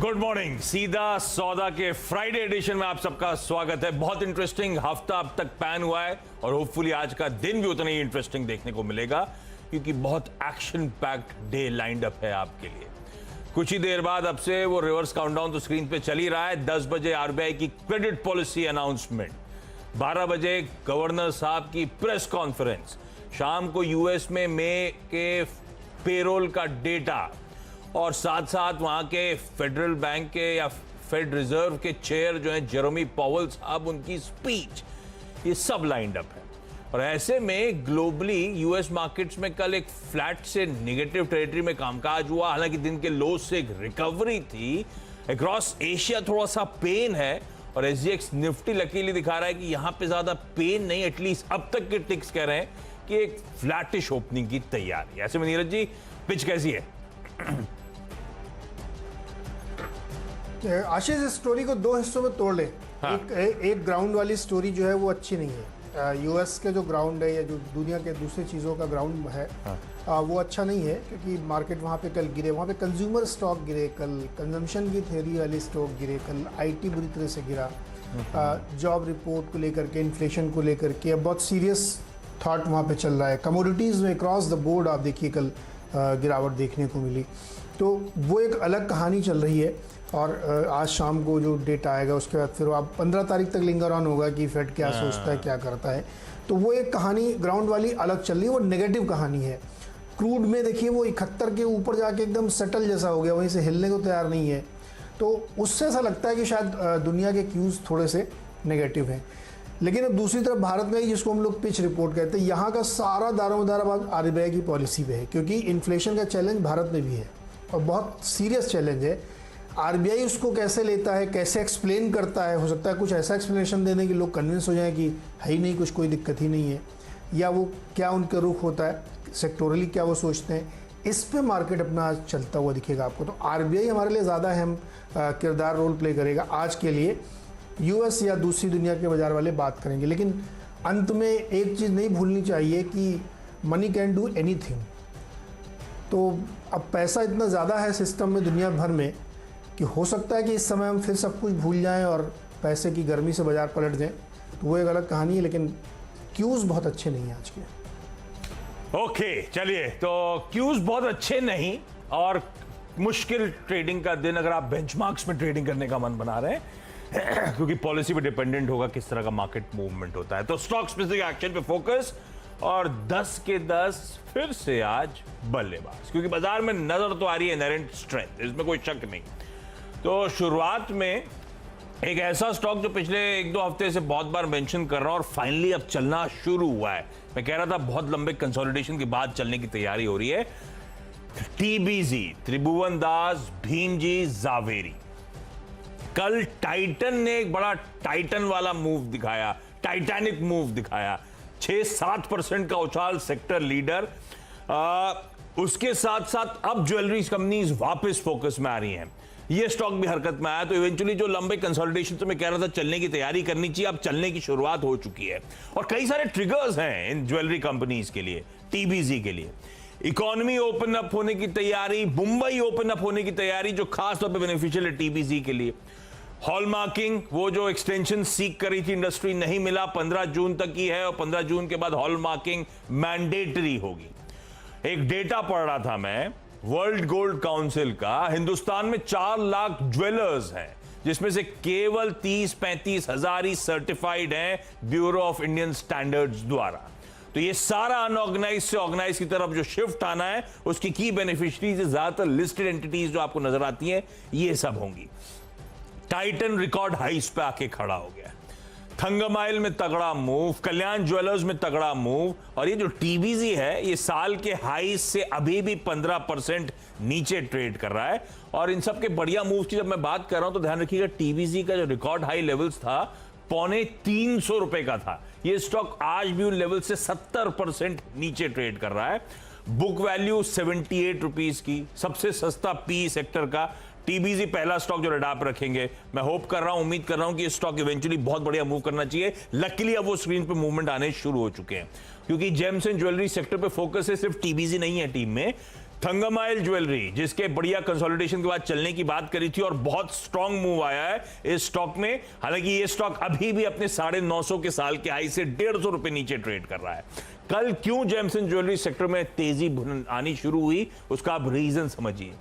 Good morning. सीधा सौदा के फ्राइडे एडिशन में आप सबका स्वागत है। बहुत इंटरेस्टिंग हफ्ता अब तक पैन हुआ है और होपफुली आज का दिन भी उतना ही इंटरेस्टिंग देखने को मिलेगा, क्योंकि बहुत action packed day lined up है आपके लिए। कुछ ही देर बाद अब से वो रिवर्स काउंटडाउन तो स्क्रीन पे चल ही रहा है। 10 बजे आरबीआई की क्रेडिट पॉलिसी अनाउंसमेंट, 12 बजे गवर्नर साहब की प्रेस कॉन्फ्रेंस, शाम को यूएस में मई के पेरोल का डेटा और साथ साथ वहां के फेडरल बैंक के या फेड रिजर्व के चेयर जो हैं जेरोमी पॉवेल साहब, उनकी स्पीच, ये सब लाइंड अप है। और ऐसे में ग्लोबली यूएस मार्केट्स में कल एक फ्लैट से नेगेटिव टेरिटरी में कामकाज हुआ। हालांकि दिन के लो से एक रिकवरी थी। अक्रॉस एशिया थोड़ा सा पेन है और एसजीएक्स निफ्टी लकीली दिखा रहा है कि यहां पे ज्यादा पेन नहीं, एटलीस्ट अब तक के टिक्स कह रहे हैं कि एक फ्लैटिश ओपनिंग की तैयारी। ऐसे में नीरज जी, पिच कैसी है? आशीष, इस स्टोरी को दो हिस्सों में तोड़ ले। हाँ। एक ग्राउंड वाली स्टोरी जो है वो अच्छी नहीं है। यूएस के जो ग्राउंड है या जो दुनिया के दूसरी चीज़ों का ग्राउंड है, हाँ। वो अच्छा नहीं है, क्योंकि मार्केट वहाँ पे कल गिरे। वहाँ पे कंज्यूमर स्टॉक गिरे कल, कंजम्पशन की थ्योरी वाले स्टॉक गिरे कल, आईटी बुरी तरह से गिरा, जॉब रिपोर्ट को लेकर के, इन्फ्लेशन को लेकर के अब बहुत सीरियस थॉट वहाँ पे चल रहा है। कमोडिटीज़ में क्रॉस द बोर्ड आप देखिए कल गिरावट देखने को मिली। तो वो एक अलग कहानी चल रही है। और आज शाम को जो डेटा आएगा उसके बाद फिर आप 15 तारीख तक लिंगर ऑन होगा कि फेड क्या सोचता है, क्या करता है। तो वो एक कहानी ग्राउंड वाली अलग चल रही है, वो नेगेटिव कहानी है। क्रूड में देखिए वो 71 के ऊपर जाके एकदम सेटल जैसा हो गया, वहीं से हिलने को तैयार नहीं है। तो उससे ऐसा लगता है कि शायद दुनिया के क्यूज़ थोड़े से नेगेटिव हैं। लेकिन अब दूसरी तरफ भारत में, जिसको हम लोग पिच रिपोर्ट कहते हैं, यहाँ का सारा दारोमदार अब आरबीआई की पॉलिसी पे है, क्योंकि इन्फ्लेशन का चैलेंज भारत में भी है और बहुत सीरियस चैलेंज है। आरबीआई उसको कैसे लेता है, कैसे एक्सप्लेन करता है, हो सकता है कुछ ऐसा एक्सप्लेनेशन देने कि लोग कन्विंस हो जाएं कि है ही नहीं कुछ, कोई दिक्कत ही नहीं है, या वो क्या उनका रुख होता है सेक्टोरली, क्या वो सोचते हैं, इस पे मार्केट अपना आज चलता हुआ दिखेगा आपको। तो आरबीआई हमारे लिए ज़्यादा अहम किरदार रोल प्ले करेगा आज के लिए। यूएस या दूसरी दुनिया के बाजार वाले बात करेंगे, लेकिन अंत में एक चीज़ नहीं भूलनी चाहिए कि मनी कैन डू एनीथिंग। तो अब पैसा इतना ज़्यादा है सिस्टम में दुनिया भर में कि हो सकता है कि इस समय हम फिर सब कुछ भूल जाएं और पैसे की गर्मी से बाजार पलट जाएं। तो वो एक अलग कहानी है, लेकिन क्यूज़ बहुत अच्छे नहीं हैं आज के। ओके, चलिए, तो क्यूज़ बहुत अच्छे नहीं और मुश्किल ट्रेडिंग का दिन अगर आप बेंचमार्क्स में ट्रेडिंग करने का मन बना रहे हैं क्योंकि पॉलिसी पे डिपेंडेंट होगा किस तरह का मार्केट मूवमेंट होता है। तो स्टॉक स्पेसिफिक एक्शन पे फोकस और 10 के 10 फिर से आज बल्लेबाज, क्योंकि बाजार में नजर तो आ रही है इनहेरेंट स्ट्रेंथ, इसमें कोई शक नहीं। तो शुरुआत में एक ऐसा स्टॉक जो पिछले 1-2 हफ्ते से बहुत बार मेंशन कर रहा हूं और फाइनली अब चलना शुरू हुआ है। मैं कह रहा था बहुत लंबे कंसोलिडेशन के बाद चलने की तैयारी हो रही है। टीबीजी, त्रिभुवन दास भीमजी जावेरी। कल टाइटन ने एक बड़ा टाइटन वाला मूव दिखाया, टाइटैनिक मूव दिखाया, 6-7% का उछाल, सेक्टर लीडर। उसके साथ साथ अब ज्वेलरी कंपनीज वापस फोकस में आ रही हैं। ये स्टॉक भी हरकत में आया। तो इवेंचुअली जो लंबे कंसोलिडेशन तो मैं कह रहा था चलने की तैयारी करनी चाहिए, अब चलने की शुरुआत हो चुकी है और कई सारे ट्रिगर्स हैं इन ज्वेलरी कंपनीज के लिए, टीबीजी के लिए। इकोनॉमी ओपन अप होने की तैयारी, मुंबई ओपन अप होने की तैयारी, जो खास तौर पे बेनिफिशियल है टीबीजी के लिए। हॉलमार्किंग, वो जो एक्सटेंशन सीख करी थी इंडस्ट्री, नहीं मिला, 15 जून तक की है और 15 जून के बाद हॉलमार्किंग मैंडेटरी होगी। एक डेटा पढ़ रहा था मैं वर्ल्ड गोल्ड काउंसिल का, हिंदुस्तान में 4 लाख ज्वेलर्स हैं, जिसमें से केवल 30-35 हजार ही सर्टिफाइड हैं ब्यूरो ऑफ इंडियन स्टैंडर्ड्स द्वारा। तो ये सारा अनऑर्गेनाइज से ऑर्गेनाइज की तरफ जो शिफ्ट आना है, उसकी की बेनिफिशरीज ज्यादातर लिस्टेड एंटिटीज जो आपको नजर आती हैं, ये सब होंगी। टाइटन रिकॉर्ड हाइस पे आके खड़ा हो गया, थंगमाइल में तगड़ा मूव, कल्याण ज्वेलर्स में तगड़ा मूव, और ये जो टीबीजी है ये साल के हाई से अभी भी 15% नीचे ट्रेड कर रहा है। और इन सब के बढ़िया मूव की जब मैं बात कर रहा हूं तो ध्यान रखिएगा, टीबीजी का जो रिकॉर्ड हाई लेवल्स था 325 रुपए का था, ये स्टॉक आज भी उन लेवल से 70% नीचे ट्रेड कर रहा है। बुक वैल्यू 78 रुपीज की, सबसे सस्ता पी सेक्टर का टीबीजी पहला स्टॉक जो रडार पर रखेंगे। मैं होप कर रहा हूं, उम्मीद कर रहा हूं कि ये स्टॉक इवेंचुअली बहुत बढ़िया मूव करना चाहिए। लकीली अब वो स्क्रीन पे मूवमेंट आने शुरू हो चुके हैं, क्योंकि जेम्स एंड ज्वेलरी सेक्टर पे फोकस है, सिर्फ टीबीजी नहीं है टीम में, थंगमाइल ज्वेलरी, जिसके बढ़िया कंसोलिडेशन के बाद चलने की बात करी थी और बहुत स्ट्रांग मूव आया है इस स्टॉक में। हालांकि ये स्टॉक अभी भी अपने 950 के साल के हाई से 150 रुपए नीचे ट्रेड कर रहा है। कल क्यों जेम्स एंड ज्वेलरी सेक्टर में तेजी आनी शुरू हुई, उसका आप रीजन समझिए।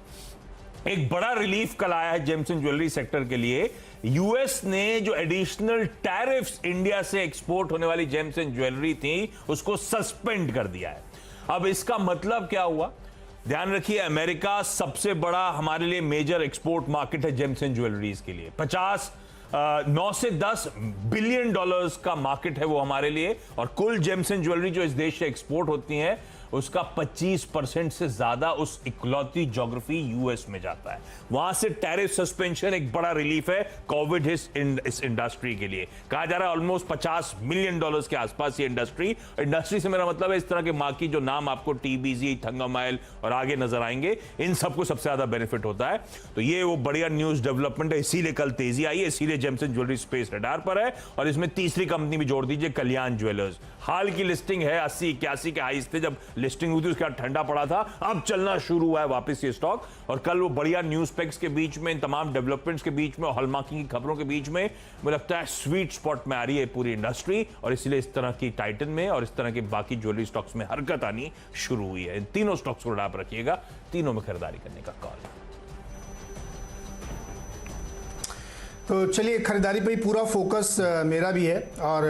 एक बड़ा रिलीफ कल आया है जेम्स एंड ज्वेलरी सेक्टर के लिए। यूएस ने जो एडिशनल टैरिफ्स इंडिया से एक्सपोर्ट होने वाली जेम्स एंड ज्वेलरी थी उसको सस्पेंड कर दिया है। अब इसका मतलब क्या हुआ, ध्यान रखिए, अमेरिका सबसे बड़ा हमारे लिए मेजर एक्सपोर्ट मार्केट है जेम्स एंड ज्वेलरीज के लिए। 9 से 10 बिलियन डॉलर्स का मार्केट है वो हमारे लिए, और कुल जेम्स एंड ज्वेलरी जो इस देश से एक्सपोर्ट होती हैं उसका 25% से ज्यादा उस इकलौती ज्योग्राफी यूएस में जाता है। वहां से टैरिफ सस्पेंशन एक बड़ा रिलीफ है कोविड इस इंडस्ट्री के लिए। कहा जा रहा है ऑलमोस्ट $50 मिलियन के आसपास ये इंडस्ट्री से मेरा मतलब है इस तरह के मार्की जो नाम आपको टीबीजी, थंगमाइल और आगे नजर आएंगे, इन सबको सबसे ज्यादा बेनिफिट होता है। तो ये वो बढ़िया न्यूज डेवलपमेंट है, इसीलिए कल तेजी आई है, इसीलिए James and jewellery space radar पर है। और इसमें तीसरी कंपनी भी जोड़ दीजिए, कल्याण ज्वेलर्स। हाल की लिस्टिंग है 80-81 के हाईज थे जब लिस्टिंग हुई थी, उसके बाद ठंडा पड़ा था, अब चलना शुरू हुआ है वापस ये स्टॉक। और कल वो बढ़िया न्यूज पैक्स के बीच में, इन तमाम डेवलपमेंट्स के बीच में, हॉलमार्किंग की खबरों के बीच में मुझे लगता है स्वीट स्पॉट में आ रही है पूरी इंडस्ट्री, और इसलिए इस तरह की टाइटन में और इस तरह के बाकी ज्वेलरी स्टॉक्स में हरकत आनी शुरू हुई है। इन तीनों स्टॉक्स को आप रखिएगा, तीनों में खरीदारी करने का कॉल है। तो चलिए, खरीदारी पे ही पूरा फोकस मेरा भी है और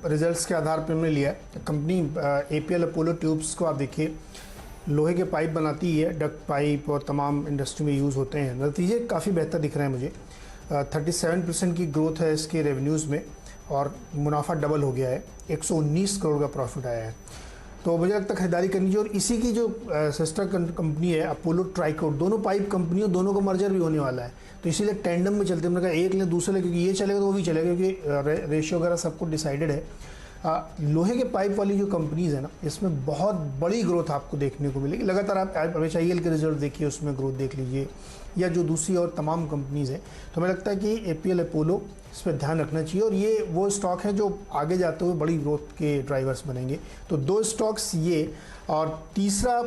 रिजल्ट्स के आधार पर हमने लिया है। कंपनी एपीएल अपोलो ट्यूब्स को आप देखिए, लोहे के पाइप बनाती है, डक्ट पाइप और तमाम इंडस्ट्री में यूज़ होते हैं। नतीजे काफ़ी बेहतर दिख रहे हैं मुझे। 37% की ग्रोथ है इसके रेवेन्यूज़ में और मुनाफा डबल हो गया है, 119 करोड़ का प्रॉफिट आया है। तो मुझे लगता है खरीदारी करनी चाहिए। और इसी की जो सिस्टर कंपनी है अपोलो ट्राइकोट, दोनों पाइप कंपनियों, दोनों का मर्जर भी होने वाला है, तो इसीलिए टैंडम में चलते हैं। मैंने कहा एक ले दूसरे ले, क्योंकि ये चलेगा तो वो भी चलेगा, क्योंकि रेशियो वगैरह सब कुछ डिसाइडेड है। लोहे के पाइप वाली जो कंपनीज है ना, इसमें बहुत बड़ी ग्रोथ आपको देखने को मिलेगी। लगातार आप HIL के रिजल्ट देखिए, उसमें ग्रोथ देख लीजिए, या जो दूसरी और तमाम कंपनीज हैं। तो हमें लगता है कि एपीएल अपोलो, इस पर ध्यान रखना चाहिए। और ये वो स्टॉक है जो आगे जाते हुए बड़ी ग्रोथ के ड्राइवर्स बनेंगे। तो 2 स्टॉक्स ये, और तीसरा,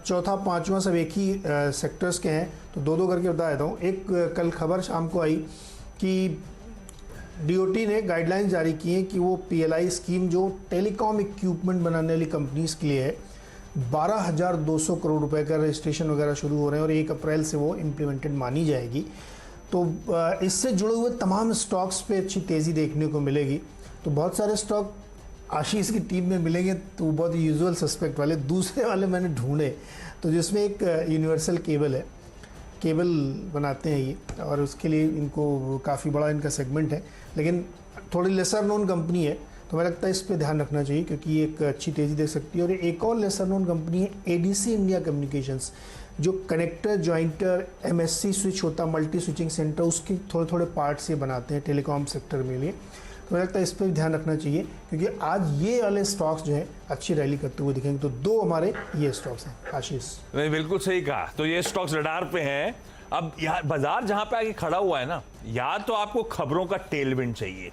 चौथा, पांचवा सब एक ही सेक्टर्स के हैं, तो 2-2 करके बता देता हूँ। एक कल खबर शाम को आई कि डीओटी ने गाइडलाइंस जारी की हैं कि वो पीएलआई स्कीम जो टेलीकॉम इक्विपमेंट बनाने वाली कंपनीज के लिए है, 12,200 करोड़ रुपए का रजिस्ट्रेशन वगैरह शुरू हो रहे हैं और 1 अप्रैल से वो इम्प्लीमेंटेड मानी जाएगी। तो इससे जुड़े हुए तमाम स्टॉक्स पे अच्छी तेज़ी देखने को मिलेगी। तो बहुत सारे स्टॉक आशीष की टीम में मिलेंगे, तो बहुत यूजुअल सस्पेक्ट वाले। दूसरे वाले मैंने ढूंढे, तो जिसमें एक यूनिवर्सल केबल है, केबल बनाते हैं ये, और उसके लिए इनको काफ़ी बड़ा इनका सेगमेंट है, लेकिन थोड़ी लेसर नोन कंपनी है। तो मुझे लगता है इस पे ध्यान रखना चाहिए, क्योंकि ये एक अच्छी तेज़ी दे सकती है। और एक और लेसर नोन कंपनी है एडीसी इंडिया कम्युनिकेशंस, जो कनेक्टर, जॉइंटर, एमएससी स्विच होता है, मल्टी स्विचिंग सेंटर, उसके थोड़े थोड़े पार्ट्स ये बनाते हैं टेलीकॉम सेक्टर में लिए। तो मुझे लगता है इस पर भी ध्यान रखना चाहिए, क्योंकि आज ये वाले स्टॉक्स जो हैं अच्छी रैली करते हुए दिखेंगे। तो 2 हमारे ये स्टॉक्स हैं। आशीष नहीं, बिल्कुल सही कहा। तो ये स्टॉक्स रडार पे हैं। अब यार बाजार जहां पे आके खड़ा हुआ है ना, या तो आपको खबरों का टेलविंड चाहिए,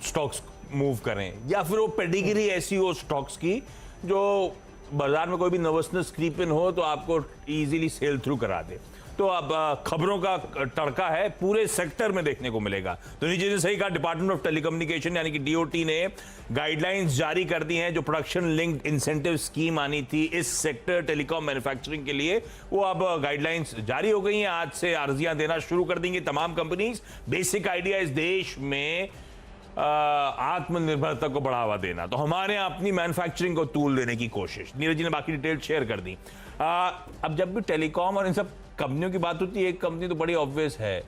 स्टॉक्स मूव करें, या फिर वो पेडिग्री ऐसी हो स्टॉक्स की जो बाजार में कोई भी नर्वसनेस क्रीप इन हो तो आपको इजीली सेल थ्रू करा दे। तो अब खबरों का तड़का है पूरे सेक्टर में देखने को मिलेगा। तो नीचे ने सही कहा, डिपार्टमेंट ऑफ टेलीकम्युनिकेशन यानी कि डीओटी ने गाइडलाइंस जारी कर दी हैं। जो प्रोडक्शन लिंक्ड इंसेंटिव स्कीम आनी थी इस सेक्टर टेलीकॉम मैन्युफैक्चरिंग के लिए, वो अब गाइडलाइंस जारी हो गई हैं। आज से अर्जियां देना शुरू कर देंगी तमाम कंपनीज। बेसिक आइडिया इस देश में आत्मनिर्भरता को बढ़ावा देना, तो हमारे यहाँ अपनी मैन्युफैक्चरिंग को टूल देने की कोशिश। नीरज जी ने बाकी डिटेल शेयर कर दी। अब जब भी टेलीकॉम और इन सब कंपनियों की बात होती है, एक कंपनी तो बड़ी ऑब्वियस है,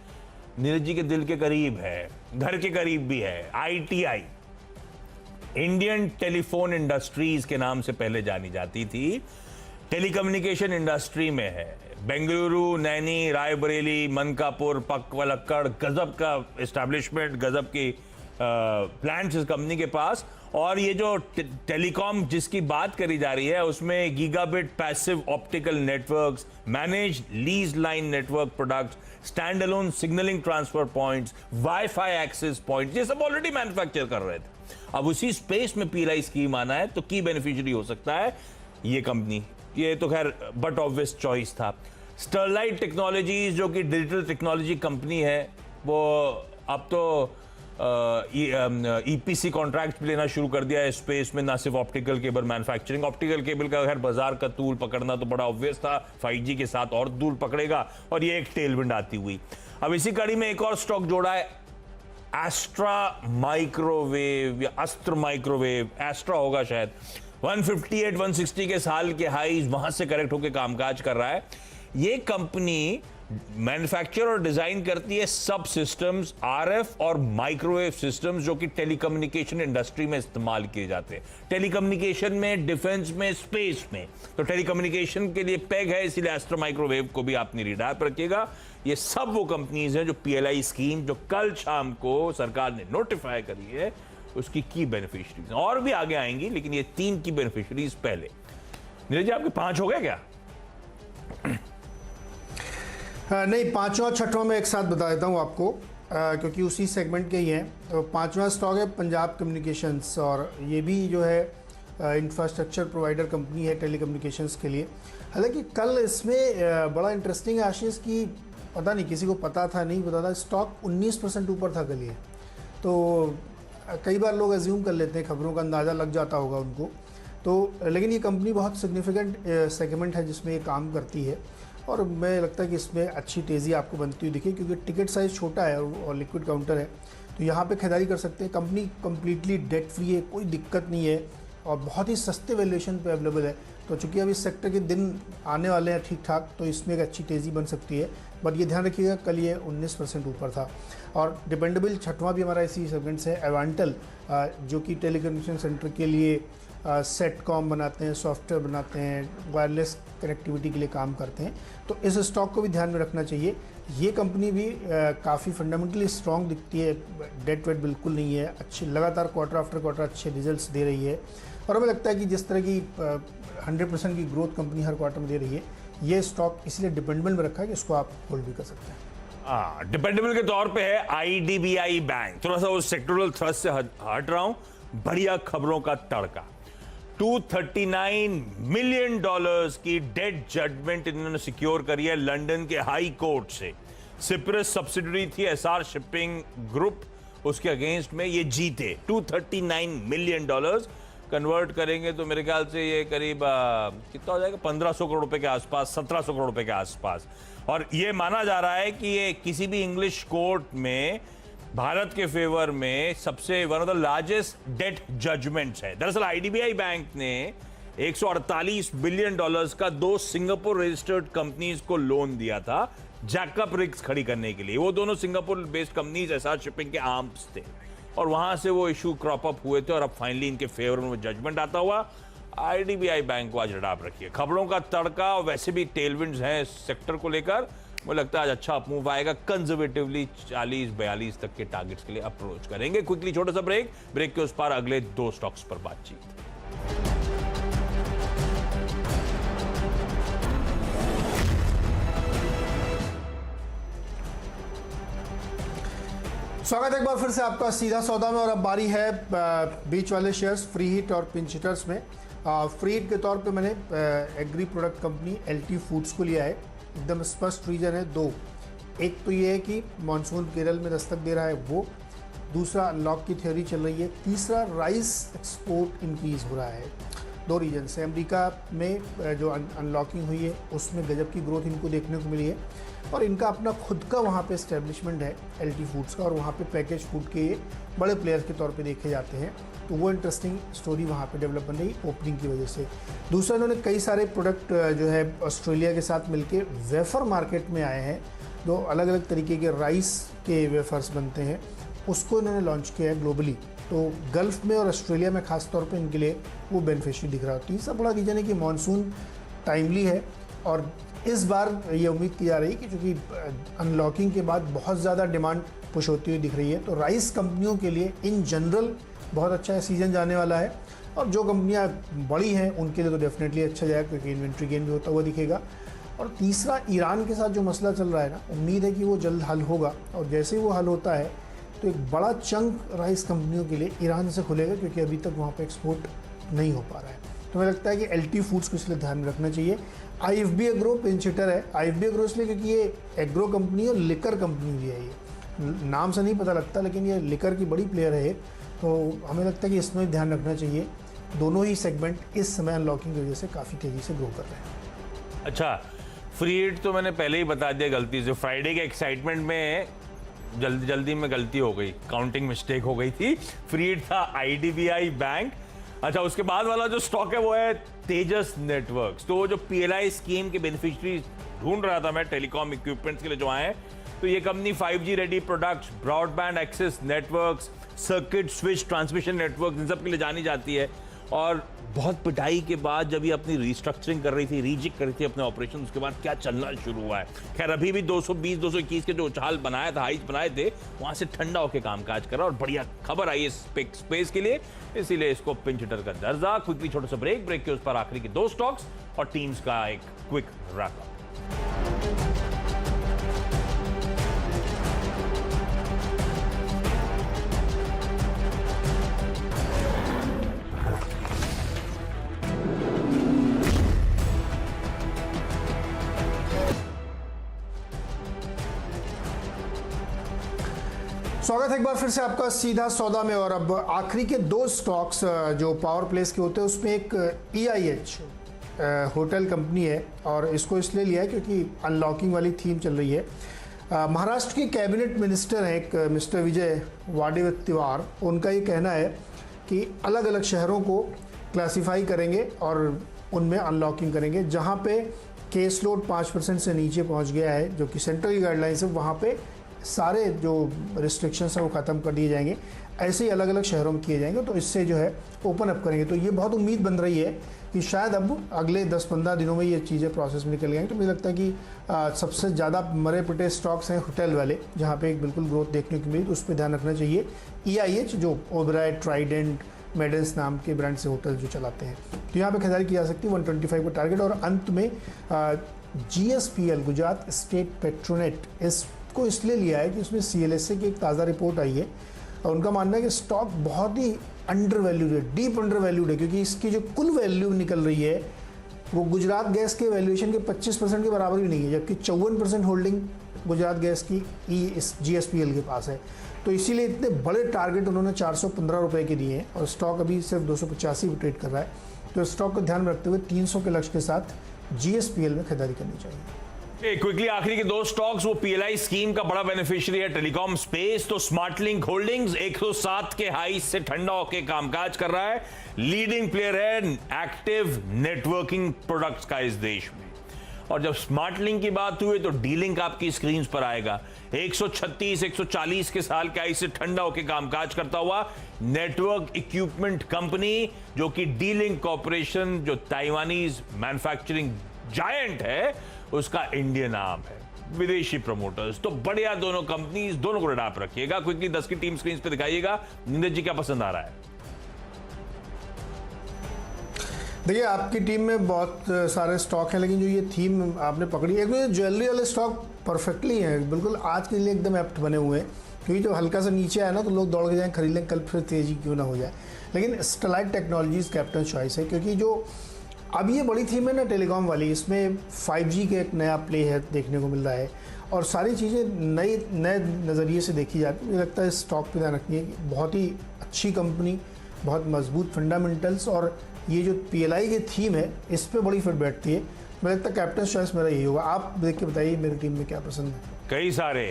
नीरज जी के दिल के करीब है, घर के करीब भी है, ITI, इंडियन टेलीफोन इंडस्ट्रीज के नाम से पहले जानी जाती थी, टेलीकम्युनिकेशन इंडस्ट्री में है। बेंगलुरु, नैनी, रायबरेली, मनकापुर, पक्वलक्कड़, गजब का एस्टैब्लिशमेंट, गजब की प्लांट्स इस कंपनी के पास। और ये जो टेलीकॉम जिसकी बात करी जा रही है, उसमें gigabit passive optical networks, manage lease line network products, stand alone signalling transfer points, wifi access points, ये सब ऑलरेडी मैन्युफैक्चर कर रहे थे। अब उसी स्पेस में पीएलआई स्कीम आना है, तो की बेनिफिशियरी हो सकता है ये कंपनी ये तो खैर बट ऑब्वियस चॉइस था। स्टरलाइट टेक्नोलॉजीज जो कि डिजिटल टेक्नोलॉजी कंपनी है, वो अब तो ईपीसी कॉन्ट्रैक्ट भी लेना शुरू कर दिया है स्पेस में, ना सिर्फ optical cable manufacturing. Optical cable का खैर बाजार का तूल पकड़ना तो बड़ा ऑब्वियस था, 5G के साथ और तूल पकड़ेगा, और ये एक टेलविंड आती हुई। अब इसी कड़ी में एक और स्टॉक जोड़ा है, एस्ट्रा माइक्रोवेव या अस्त्र माइक्रोवेव, एस्ट्रा होगा शायद। 158 160 के साल के हाईज वहां से करेक्ट होकर कामकाज कर रहा है। ये कंपनी मैन्युफैक्चर और डिजाइन करती है सब सिस्टम्स, आरएफ और माइक्रोवेव सिस्टम्स, जो कि टेलीकम्युनिकेशन इंडस्ट्री में इस्तेमाल किए जाते हैं। टेलीकम्युनिकेशन में, डिफेंस में, स्पेस में। तो टेलीकम्युनिकेशन के लिए पेग है, इसीलिए एस्ट्रा माइक्रोवेव को भी आपने रिडायर पर रखिएगा। ये सब वो कंपनीज हैं जो पीएलआई स्कीम जो कल शाम को सरकार ने नोटिफाई करी है, उसकी की बेनिफिशरीज और भी आगे आएंगी, लेकिन ये 3 की बेनिफिशरीज पहले। नीरज जी, आपके 5 हो गए क्या? नहीं, 5वां 6वां मैं एक साथ बता देता हूँ आपको, क्योंकि उसी सेगमेंट के ही हैं। तो 5वां स्टॉक है पंजाब कम्युनिकेशंस, और ये भी जो है इंफ्रास्ट्रक्चर प्रोवाइडर कंपनी है टेलीकम्युनिकेशंस के लिए। हालांकि कल इसमें बड़ा इंटरेस्टिंग है आशीष की, पता नहीं किसी को पता था नहीं पता था, स्टॉक 19% ऊपर था कल ये। तो कई बार लोग एज्यूम कर लेते हैं, खबरों का अंदाज़ा लग जाता होगा उनको। तो लेकिन ये कंपनी बहुत सिग्निफिकेंट सेगमेंट है जिसमें ये काम करती है, और मैं लगता है कि इसमें अच्छी तेज़ी आपको बनती हुई दिखे, क्योंकि टिकट साइज़ छोटा है और लिक्विड काउंटर है, तो यहाँ पे खरीदारी कर सकते हैं। कंपनी कम्प्लीटली डेट फ्री है, कोई दिक्कत नहीं है, और बहुत ही सस्ते वैल्यूएशन पे अवेलेबल है। तो चूँकि अब इस सेक्टर के दिन आने वाले हैं ठीक ठाक, तो इसमें एक अच्छी तेज़ी बन सकती है। बट ये ध्यान रखिएगा, कल ये 19% ऊपर था। और डिपेंडेबल 6वां भी हमारा इसी सेगमेंट से है, एवांटल, जो कि टेलीकम्युनिकेशन सेंटर के लिए सेटकॉम बनाते हैं, सॉफ्टवेयर बनाते हैं, वायरलेस कनेक्टिविटी के लिए काम करते हैं। तो इस स्टॉक को भी ध्यान में रखना चाहिए। ये कंपनी भी काफ़ी फंडामेंटली स्ट्रॉन्ग दिखती है, डेट वेट बिल्कुल नहीं है, अच्छी लगातार क्वार्टर आफ्टर क्वार्टर अच्छे रिजल्ट्स दे रही है। और हमें लगता है कि जिस तरह की 100% की ग्रोथ कंपनी हर क्वार्टर में दे रही है, ये स्टॉक इसलिए डिपेंडेबल में रखा है कि इसको आप होल्ड भी कर सकते हैं। डिपेंडेबल के तौर पे है आईडीबीआई बैंक। थोड़ा सा उस सेक्टोरल थ्रस्ट से हट रहा हूं, बढ़िया खबरों का तड़का। $239 मिलियन की डेट जजमेंट इन्होंने सिक्योर करी है लंदन के हाई कोर्ट से। सिप्रस सब्सिडरी थी एसआर शिपिंग ग्रुप, उसके अगेंस्ट में ये जीते। $239 मिलियन कन्वर्ट करेंगे तो मेरे ख्याल से ये करीब कितना हो जाएगा, 1500 करोड़ रुपए के आसपास, 1700 करोड़ रुपए के आसपास। और ये माना जा रहा है कि ये किसी भी इंग्लिश कोर्ट में भारत के फेवर में सबसे one of the largest debt judgments है। दरअसल आईडीबीआई बैंक ने $148 बिलियन का 2 सिंगापुर रजिस्टर्ड कंपनीज को लोन दिया था जैकअप रिग्स खड़ी करने के लिए। वो दोनों Singapore based companies SR shipping के आर्म्स थे, और वहां से वो इशू क्रॉप अप हुए थे, और अब फाइनली इनके फेवर में जजमेंट आता हुआ। आईडीबीआई बैंक को आज रडाप रखिए। खबरों का तड़का, और वैसे भी टेलविंड्स हैं इस सेक्टर को लेकर, मुझे लगता है आज अच्छा अपमूव आएगा। कंजर्वेटिवली 40-42 तक के टारगेट्स के लिए अप्रोच करेंगे। क्विकली छोटा सा ब्रेक के उस पार अगले 2 स्टॉक्स पर बातचीत। स्वागत है एक बार फिर से आपका सीधा सौदा में, और अब बारी है बीच वाले शेयर्स फ्री हिट और पिंच हिटर्स में। फ्री हिट के तौर पे मैंने agree product company LT foods को लिया है। एकदम स्पष्ट रीजन है 2। एक तो ये है कि मानसून केरल में दस्तक दे रहा है वो, दूसरा अनलॉक की थ्योरी चल रही है, तीसरा राइस एक्सपोर्ट इंक्रीज हो रहा है। 2 रीजन से अमेरिका में जो अनलॉकिंग हुई है उसमें गजब की ग्रोथ इनको देखने को मिली है, और इनका अपना खुद का वहाँ पे एस्टेब्लिशमेंट है एलटी फूड्स का, और वहाँ पे पैकेज फूड के बड़े प्लेयर्स के तौर पे देखे जाते हैं। तो वो इंटरेस्टिंग स्टोरी वहाँ पे डेवलप बन रही ओपनिंग की वजह से। दूसरा, इन्होंने कई सारे प्रोडक्ट जो है ऑस्ट्रेलिया के साथ मिलके वेफर मार्केट में आए हैं, जो अलग अलग तरीके के राइस के वेफर्स बनते हैं, उसको इन्होंने लॉन्च किया है ग्लोबली। तो गल्फ में और ऑस्ट्रेलिया में खास तौर पे इनके लिए वो बेनिफिशियरी दिख रहा है। तीसरा बड़ा रीजन है कि मानसून टाइमली है, और इस बार ये उम्मीद की जा रही है कि चूँकि अनलॉकिंग के बाद बहुत ज़्यादा डिमांड पुश होती हुई दिख रही है, तो राइस कंपनियों के लिए इन जनरल बहुत अच्छा सीज़न जाने वाला है। और जो कंपनियां बड़ी हैं उनके लिए तो डेफिनेटली अच्छा जाएगा, क्योंकि इन्वेंट्री गेन भी होता हुआ दिखेगा। और तीसरा, ईरान के साथ जो मसला चल रहा है ना, उम्मीद है कि वो जल्द हल होगा, और जैसे ही वो हल होता है तो एक बड़ा चंक राइस कंपनियों के लिए ईरान से खुलेगा, क्योंकि अभी तक वहाँ पे एक्सपोर्ट नहीं हो पा रहा है। तो मुझे लगता है कि एलटी फूड्स को इसलिए ध्यान में रखना चाहिए। आईएफबी एग्रो पिंच हिटर है। आईएफबी एग्रो इसलिए क्योंकि ये एग्रो कंपनी और लिकर कंपनी भी है। ये नाम से नहीं पता लगता, लेकिन ये लिकर की बड़ी प्लेयर है, तो हमें लगता है कि इसमें ध्यान रखना चाहिए। दोनों ही सेगमेंट इस समय अनलॉकिंग की वजह से काफ़ी तेज़ी से ग्रो कर रहे हैं। अच्छा, फ्री हिट तो मैंने पहले ही बता दिया गलती से, फ्राइडे के एक्साइटमेंट में जल्दी में गलती हो गई, काउंटिंग मिस्टेक हो गई थी। फ्री हिट था आईडीबीआई बैंक। अच्छा, उसके बाद वाला जो स्टॉक है वो है तेजस नेटवर्क्स। तो जो पीएलआई स्कीम के बेनिफिशियरी ढूंढ रहा था मैं टेलीकॉम इक्विपमेंट्स के लिए जो आए, तो ये company 5G ready products, broadband access networks, circuit switch transmission network, इन सब के लिए जानी जाती है। और बहुत पिटाई के बाद जब ये अपनी रिस्ट्रक्चरिंग कर रही थी, रीजिक कर रही थी अपने ऑपरेशन, उसके बाद क्या चलना शुरू हुआ है। खैर अभी भी 220 221 के जो उछाल बनाया था, हाइट बनाए थे, वहां से ठंडा होकर कामकाज कर रहा और बढ़िया खबर आई है स्पेस के लिए, इसीलिए इसको पिंच हिटर का दर्जा। क्विकली छोटा सा ब्रेक के उस पर आखिरी के 2 स्टॉक्स और टीम्स का एक क्विक रैपअप। स्वागत है एक बार फिर से आपका सीधा सौदा में। और अब आखिरी के 2 स्टॉक्स जो पावर प्लेस के होते हैं, उसमें एक EIH होटल कंपनी है, और इसको इसलिए लिया है क्योंकि अनलॉकिंग वाली थीम चल रही है। महाराष्ट्र के कैबिनेट मिनिस्टर हैं एक मिस्टर विजय वाडेवत्तिवार, उनका ये कहना है कि अलग अलग शहरों को क्लासिफाई करेंगे और उनमें अनलॉकिंग करेंगे। जहाँ पे केस लोड 5% से नीचे पहुँच गया है, जो कि सेंट्रल गाइडलाइंस है, वहाँ पे सारे जो रिस्ट्रिक्शंस हैं वो ख़त्म कर दिए जाएंगे। ऐसे ही अलग अलग शहरों में किए जाएंगे, तो इससे जो है ओपन अप करेंगे। तो ये बहुत उम्मीद बन रही है कि शायद अब अगले 10-15 दिनों में ये चीज़ें प्रोसेस में निकल जाएंगी। तो मुझे लगता है कि सबसे ज़्यादा मरे पिटे स्टॉक्स हैं होटल वाले, जहाँ पे एक बिल्कुल ग्रोथ देखने को मिली, तो उस पर ध्यान रखना चाहिए। EIH जो ओबराय, ट्राइडेंट, मेडल्स नाम के ब्रांड से होटल जो चलाते हैं, तो यहाँ पे खरीदारी की जा सकती है। 125 का टारगेट। और अंत में GSPL गुजरात स्टेट पेट्रोनेट, इसको इसलिए लिया है कि उसमें CLSA की एक ताज़ा रिपोर्ट आई है और उनका मानना है कि स्टॉक बहुत ही अंडर वैल्यूड है, डीप अंडर वैल्यूड है, क्योंकि इसकी जो कुल वैल्यू निकल रही है वो गुजरात गैस के वैल्यूएशन के 25% के बराबर भी नहीं है, जबकि 54% होल्डिंग गुजरात गैस की इस GSPL के पास है। तो इसीलिए इतने बड़े टारगेट उन्होंने 415 रुपये के दिए हैं और स्टॉक अभी सिर्फ 285 पे ट्रेड कर रहा है। तो स्टॉक को ध्यान में रखते हुए 300 के लक्ष्य के साथ GSPL में खरीदारी करनी चाहिए। क्विकली आखिरी के 2 स्टॉक्स, वो पीएलआई स्कीम का बड़ा बेनिफिशियरी है टेलीकॉम स्पेस। तो स्मार्टलिंक होल्डिंग्स 107 के हाई से ठंडा होकर कामकाज कर रहा है, लीडिंग प्लेयर है एक्टिव नेटवर्किंग प्रोडक्ट्स का इस देश में। और जब स्मार्टलिंक की बात हुई तो डीलिंक आपकी स्क्रीन पर आएगा। 136-140 के साल के हाई से ठंडा होकर कामकाज करता हुआ नेटवर्क इक्विपमेंट कंपनी, जो कि डीलिंक कॉर्पोरेशन, जो ताइवानीज मैन्युफैक्चरिंग जायंट है, उसका इंडियन नाम है। विदेशी प्रमोटर्स, तो बढ़िया दोनों कंपनीज, दोनों को रडाप रखिएगा। क्विकली 10 की टीम स्क्रीन पे दिखाइएगा। नीरज जी, क्या पसंद आ रहा है? देखिए, आपकी टीम में बहुत सारे स्टॉक हैं, लेकिन जो ये थीम आपने पकड़ी है, एक ज्वेलरी वाले स्टॉक परफेक्टली हैं, बिल्कुल आज के लिए एकदम एप्ट बने हुए हैं। क्योंकि जब हल्का सा नीचे आया ना तो लोग दौड़ के जाएं खरीद लें, कल फिर तेजी क्यों ना हो जाए। लेकिन स्टेलाइट टेक्नोलॉजीज कैप्टन चॉइस है, क्योंकि जो अब ये बड़ी थीम है ना टेलीकॉम वाली, इसमें 5G के एक नया प्ले है देखने को मिल रहा है और सारी चीज़ें नए नज़रिए से देखी जाती है। मुझे लगता है इस स्टॉक पे ध्यान रखिए, बहुत ही अच्छी कंपनी, बहुत मजबूत फंडामेंटल्स, और ये जो PLI की थीम है इस पर बड़ी फिट बैठती है। मुझे लगता है कैप्टन चॉइस मेरा यही होगा। आप देख के बताइए मेरी टीम में क्या पसंद है। कई सारे,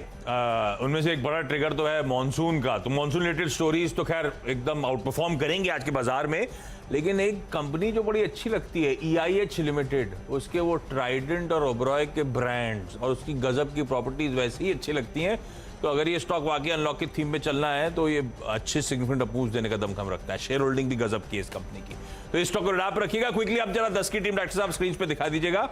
उनमें से एक बड़ा ट्रिगर तो है मॉनसून का। तो मॉनसून रिलेटेड स्टोरीज तो खैर एकदम आउट परफॉर्म करेंगे आज के बाजार में, लेकिन एक कंपनी जो बड़ी अच्छी लगती है EIH लिमिटेड, उसके वो ट्राइडेंट और ओबरॉय के ब्रांड्स और उसकी गजब की प्रॉपर्टीज वैसे ही अच्छी लगती हैं। तो अगर ये स्टॉक वाकई अनलॉक की थीम में चलना है तो ये अच्छे सिग्निफिकेंट अपूज देने का दमखम रखता है। शेयर होल्डिंग भी गजब की है इस कंपनी की। तो इस स्टॉक को रडाप रखिएगा। क्विकली आप जरा 10 की टीम डॉक्टर साहब स्क्रीन पे दिखा दीजिएगा।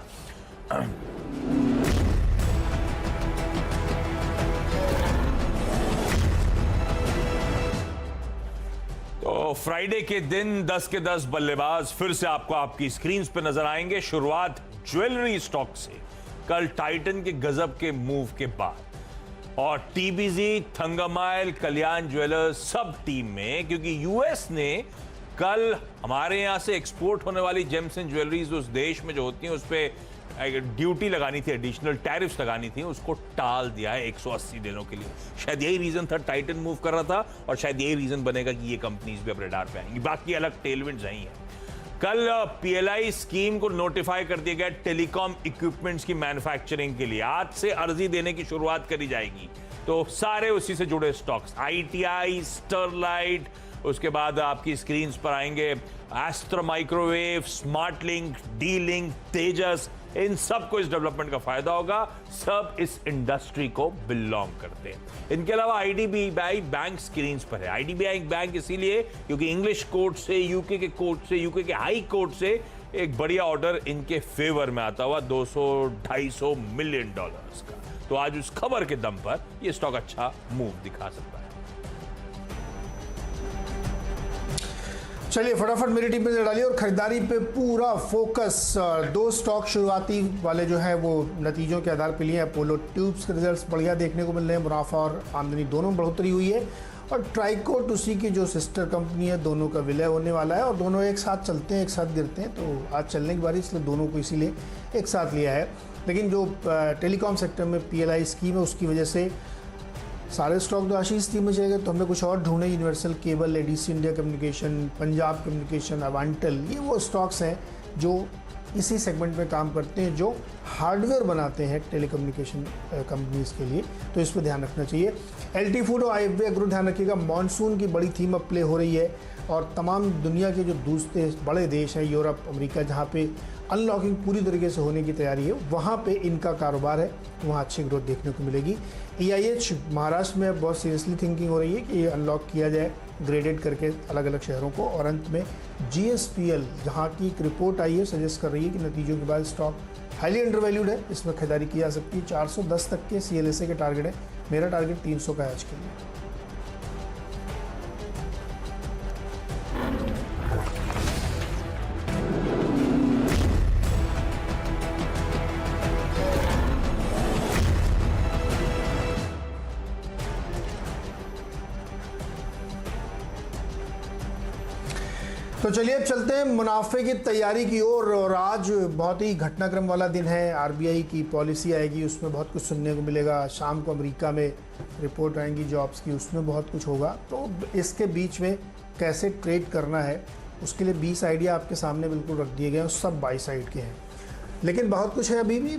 तो फ्राइडे के दिन 10 के 10 बल्लेबाज फिर से आपको आपकी स्क्रीन पे नजर आएंगे। शुरुआत ज्वेलरी स्टॉक से, कल टाइटन के गजब के मूव के बाद, और TBZ, थंगामाइल, कल्याण ज्वेलर्स सब टीम में, क्योंकि US ने कल हमारे यहाँ से एक्सपोर्ट होने वाली जेम्स एंड ज्वेलरीज उस देश में जो होती हैं उस पर ड्यूटी लगानी थी, एडिशनल टैरिफ्स लगानी थी, उसको टाल दिया है 180 दिनों के लिए। शायद यही रीजन था टाइटन मूव कर रहा था, और शायद यही रीजन बनेगा कि ये कंपनीज भी अब रडार पे आएंगी। बाकी अलग टेलविंड्स नहीं है। कल पीएलआई स्कीम को नोटिफाई कर दिया गया टेलीकॉम इक्विपमेंट्स की मैन्युफैक्चरिंग के लिए। आज से अर्जी देने की शुरुआत करी जाएगी, तो सारे उसी से जुड़े स्टॉक्स, ITI, स्टरलाइट, उसके बाद आपकी स्क्रीन पर आएंगे Astra microwave, smart link, D link, Tejas, इन सबको इस डेवलपमेंट का फायदा होगा। सब इस इंडस्ट्री को बिलोंग करते हैं। इनके अलावा आईडीबीआई बैंक स्क्रीन पर है। आईडीबीआई बैंक इसीलिए क्योंकि इंग्लिश कोर्ट से, यूके के कोर्ट से, यूके के हाई कोर्ट से एक बढ़िया ऑर्डर इनके फेवर में आता हुआ 200-250 मिलियन डॉलर्स का। तो आज उस खबर के दम पर यह स्टॉक अच्छा मूव दिखा सकता है। चलिए फटाफट मेरी टीम पे डालिए और खरीदारी पे पूरा फोकस। दो स्टॉक शुरुआती वाले जो है वो नतीजों के आधार पे लिए। अपोलो ट्यूब्स के रिजल्ट्स बढ़िया देखने को मिल रहे हैं, मुनाफा और आमदनी दोनों में बढ़ोतरी हुई है। और ट्राइकोट उसी की जो सिस्टर कंपनी है, दोनों का विलय होने वाला है और दोनों एक साथ चलते हैं, एक साथ गिरते हैं। तो आज चलने की बारी, इसलिए दोनों को इसीलिए एक साथ लिया है। लेकिन जो टेलीकॉम सेक्टर में पीएलआई स्कीम है उसकी वजह से सारे स्टॉक तो आशीष थी में जाएगा। तो हमने कुछ और ढूंढे, universal cable, ADC India communication, Punjab communication, Avantel, ये वो स्टॉक्स हैं जो इसी सेगमेंट में काम करते हैं, जो हार्डवेयर बनाते हैं टेलीकम्युनिकेशन कंपनीज के लिए। तो इस पर ध्यान रखना चाहिए। एलटी फूड और आईएफबी एग्रो ध्यान रखिएगा। मॉनसून की बड़ी थीम अब प्ले हो रही है और तमाम दुनिया के जो दूसरे बड़े देश हैं, यूरोप, अमेरिका, जहाँ पे अनलॉकिंग पूरी तरीके से होने की तैयारी है, वहाँ पे इनका कारोबार है, वहाँ अच्छी ग्रोथ देखने को मिलेगी। EIH महाराष्ट्र में अब बहुत सीरियसली थिंकिंग हो रही है कि ये अनलॉक किया जाए ग्रेडेड करके अलग अलग शहरों को। और अंत में GSPL, जहाँ की एक रिपोर्ट आई है, सजेस्ट कर रही है कि नतीजों के बाद स्टॉक हाईली अंडर वैल्यूड है, इसमें खरीदारी की जा सकती है। 410 तक के CLSA के टारगेट है, मेरा टारगेट 300 का है आज के लिए। तो चलिए अब चलते हैं मुनाफे की तैयारी की ओर। और आज बहुत ही घटनाक्रम वाला दिन है। RBI की पॉलिसी आएगी, उसमें बहुत कुछ सुनने को मिलेगा। शाम को अमेरिका में रिपोर्ट आएंगी जॉब्स की, उसमें बहुत कुछ होगा। तो इसके बीच में कैसे ट्रेड करना है, उसके लिए 20 आइडिया आपके सामने बिल्कुल रख दिए गए हैं, सब बाई साइड के हैं। लेकिन बहुत कुछ है अभी भी।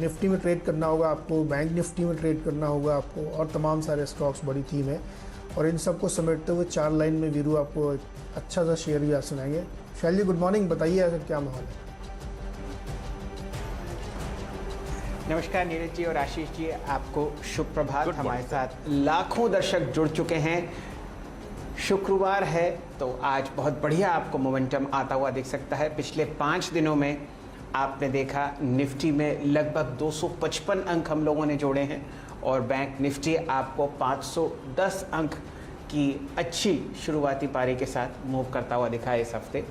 निफ्टी में ट्रेड करना होगा आपको, बैंक निफ्टी में ट्रेड करना होगा आपको, और तमाम सारे स्टॉक्स, बड़ी थीम है। और इन सबको समेटते हुए 4 लाइन में वीरू आपको अच्छा सा शेयर भी आज सुनाएंगे। शैली, गुड मॉर्निंग, बताइए ऐसा क्या माहौल है? नमस्कार नीरज जी और आशीष जी, आपको शुभ प्रभात। हमारे साथ लाखों दर्शक जुड़ चुके हैं। शुक्रवार है तो आज बहुत बढ़िया आपको मोमेंटम आता हुआ दिख सकता है। पिछले 5 दिनों में आपने देखा निफ्टी में लगभग 255 अंक हम लोगों ने जोड़े हैं और बैंक निफ्टी आपको 510 अंक की अच्छी शुरुआती पारी के साथ मूव करता हुआ दिखा है इस हफ्ते।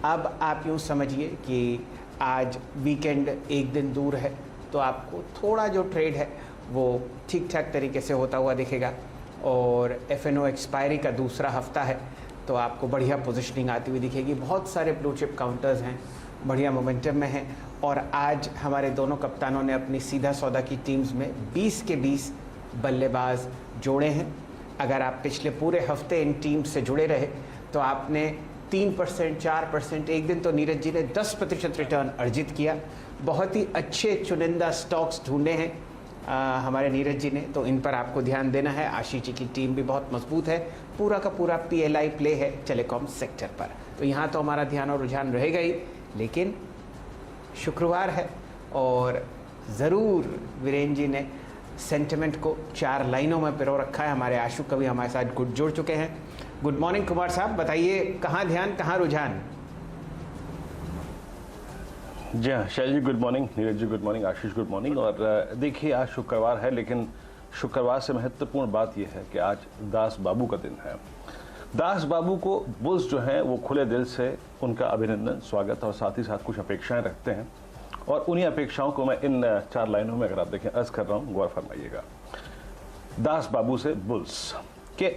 अब आप यूँ समझिए कि आज वीकेंड एक दिन दूर है, तो आपको थोड़ा जो ट्रेड है वो ठीक ठाक तरीके से होता हुआ दिखेगा। और FNO एक्सपायरी का दूसरा हफ्ता है, तो आपको बढ़िया पोजीशनिंग आती हुई दिखेगी। बहुत सारे ब्लू चिप काउंटर्स हैं, बढ़िया मोमेंटम में हैं। और आज हमारे दोनों कप्तानों ने अपनी सीधा सौदा की टीम्स में 20 के 20 बल्लेबाज जोड़े हैं। अगर आप पिछले पूरे हफ्ते इन टीम्स से जुड़े रहे तो आपने 3%, 4%, एक दिन तो नीरज जी ने 10% रिटर्न अर्जित किया। बहुत ही अच्छे चुनिंदा स्टॉक्स ढूंढे हैं हमारे नीरज जी ने, तो इन पर आपको ध्यान देना है। आशीष जी की टीम भी बहुत मजबूत है। पूरा का पूरा PLI प्ले है टेलीकॉम सेक्टर पर, तो यहाँ तो हमारा ध्यान और रुझान रहेगा ही। लेकिन शुक्रवार है और ज़रूर वीरेंद्र जी ने सेंटिमेंट को 4 लाइनों में पिरो रखा है। हमारे आशु कवि हमारे साथ जुड़ चुके हैं। गुड मॉर्निंग कुमार साहब, बताइए कहाँ ध्यान कहाँ रुझान? जी हाँ शैल जी, good morning. Neeraj ji good morning. आशीष गुड मॉर्निंग। और देखिए आज शुक्रवार है, लेकिन शुक्रवार से महत्वपूर्ण बात यह है कि आज दास बाबू का दिन है। दास बाबू को बुल्स जो हैं वो खुले दिल से उनका अभिनंदन, स्वागत और साथ ही साथ कुछ अपेक्षाएं रखते हैं। और उन्हीं अपेक्षाओं को मैं इन 4 लाइनों में अगर आप देखें अर्ज कर रहा हूँ, गौर फरमाइएगा। दास बाबू से बुल्स के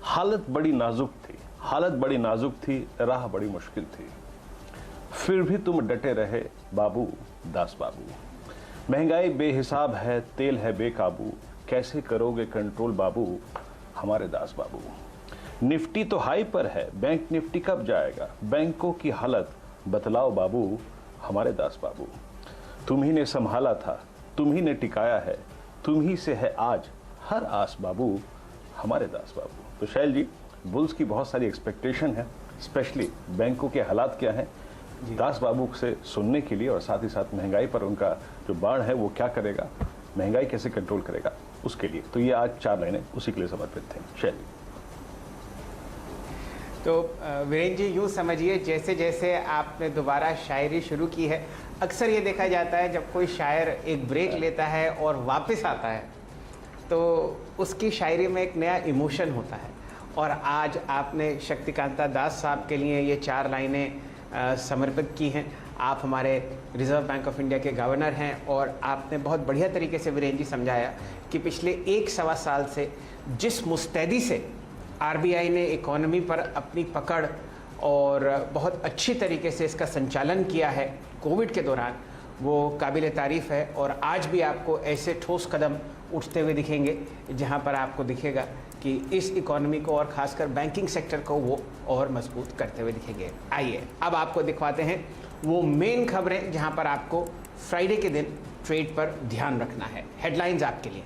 हालत बड़ी नाजुक थी, हालत बड़ी नाजुक थी, राह बड़ी मुश्किल थी, फिर भी तुम डटे रहे बाबू, दास बाबू। महंगाई बेहिसाब है, तेल है बेकाबू, कैसे करोगे कंट्रोल बाबू, हमारे दास बाबू। निफ्टी तो हाई पर है, बैंक निफ्टी कब जाएगा, बैंकों की हालत बतलाओ बाबू, हमारे दास बाबू। तुम ही ने संभाला था, तुम ही ने टिकाया है, तुम ही से है आज हर आस बाबू, हमारे दास बाबू। तो शैल जी, बुल्स की बहुत सारी एक्सपेक्टेशन है, स्पेशली बैंकों के हालात क्या हैं, दास बाबू से सुनने के लिए, और साथ ही साथ महंगाई पर उनका जो बाण है वो क्या करेगा, महंगाई कैसे कंट्रोल करेगा, उसके लिए। तो ये आज 4 लाइनें उसी के लिए समर्पित थे। शैल जी। तो वीरेंद्र जी, यूँ समझिए जैसे जैसे आपने दोबारा शायरी शुरू की है, अक्सर ये देखा जाता है जब कोई शायर एक ब्रेक लेता है और वापस आता है तो उसकी शायरी में एक नया इमोशन होता है, और आज आपने शक्तिकांता दास साहब के लिए ये 4 लाइनें समर्पित की हैं। आप हमारे रिजर्व बैंक ऑफ इंडिया के गवर्नर हैं और आपने बहुत बढ़िया तरीके से वीरेंद्र जी समझाया कि पिछले 1-1.25 साल से जिस मुस्तैदी से आरबीआई ने इकोनॉमी पर अपनी पकड़ और बहुत अच्छी तरीके से इसका संचालन किया है कोविड के दौरान, वो काबिल तारीफ़ है। और आज भी आपको ऐसे ठोस कदम उठते हुए दिखेंगे जहां पर आपको दिखेगा कि इस इकोनॉमी को और खासकर बैंकिंग सेक्टर को वो और मजबूत करते हुए दिखेंगे। आइए अब आपको दिखवाते हैं वो मेन खबरें जहां पर आपको फ्राइडे के दिन ट्रेड पर ध्यान रखना है। हेडलाइंस आपके लिए।